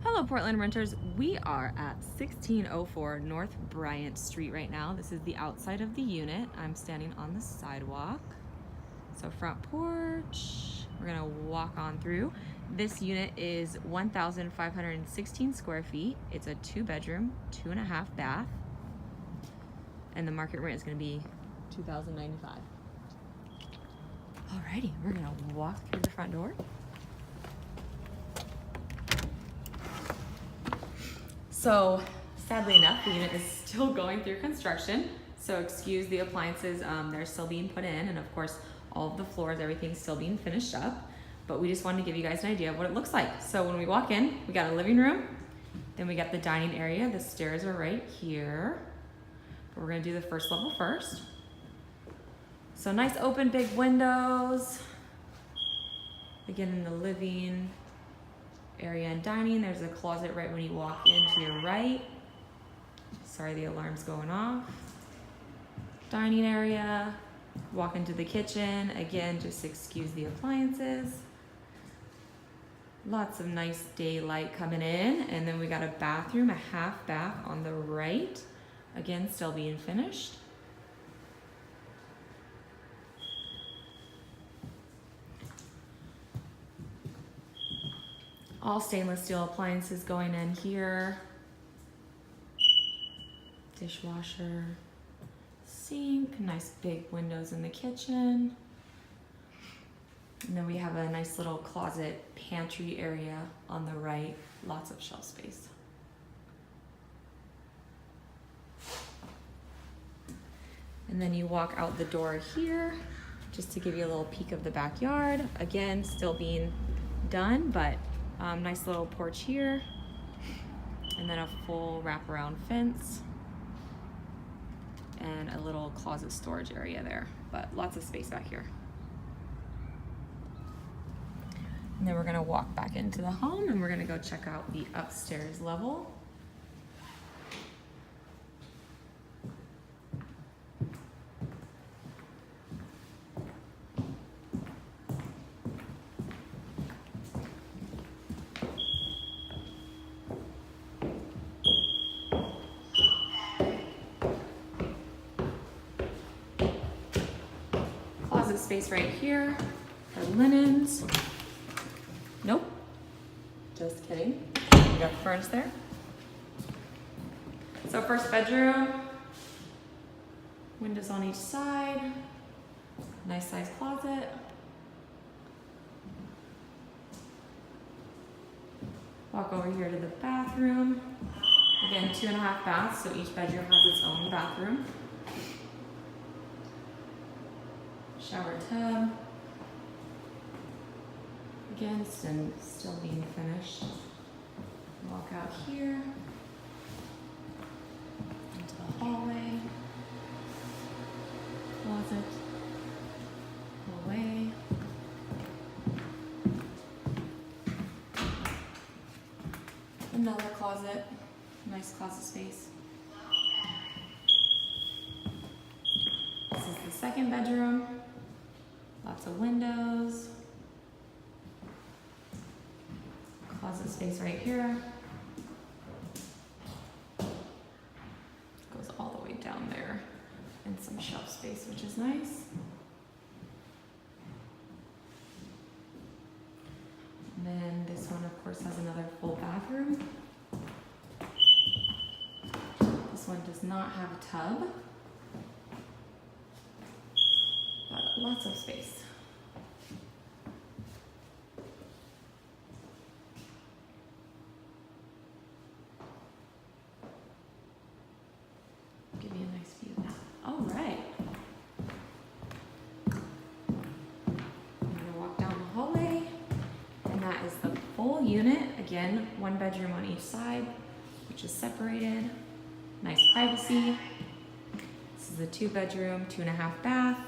Hello Portland renters, we are at 1604 North Bryant Street right now. This is the outside of the unit. I'm standing on the sidewalk. So front porch, we're gonna walk on through. This unit is 1,516 square feet. It's a 2-bedroom, 2.5 bath. And the market rent is gonna be $2,095. Alrighty, we're gonna walk through the front door. So sadly enough, the unit is still going through construction. So excuse the appliances, they're still being put in, and of course, all of the floors, everything's still being finished up. But we just wanted to give you guys an idea of what it looks like. So when we walk in, we got a living room, then we got the dining area. The stairs are right here. But we're gonna do the first level first. So nice open big windows. Again, in the living area and dining, there's a closet right when you walk in to your right. Sorry, the alarm's going off. Dining area, walk into the kitchen. Again, just excuse the appliances. Lots of nice daylight coming in. And then we got a bathroom, a half bath on the right. Again, still being finished. All stainless steel appliances going in here. Dishwasher, sink, nice big windows in the kitchen. And then we have a nice little closet pantry area on the right, lots of shelf space. And then you walk out the door here, just to give you a little peek of the backyard. Again, still being done, but nice little porch here, and then a full wraparound fence, and a little closet storage area there, but lots of space back here. And then we're gonna walk back into the home, and we're gonna go check out the upstairs level. Closet space right here for linens. Nope, just kidding. We got the furnace there. So first bedroom, windows on each side, nice size closet. Walk over here to the bathroom. Again, 2.5 baths, so each bedroom has its own bathroom. Shower tub. Again, still being finished. Walk out here into the hallway. Closet. Hallway. Another closet. Nice closet space. This is the second bedroom. Lots of windows. Closet space right here. Goes all the way down there. And some shelf space, which is nice. And then this one, of course, has another full bathroom. This one does not have a tub. But lots of space. Give you a nice view now. All right. I'm gonna walk down the hallway, and that is the full unit. Again, 1 bedroom on each side, which is separated. Nice privacy. This is a 2-bedroom, 2.5 bath.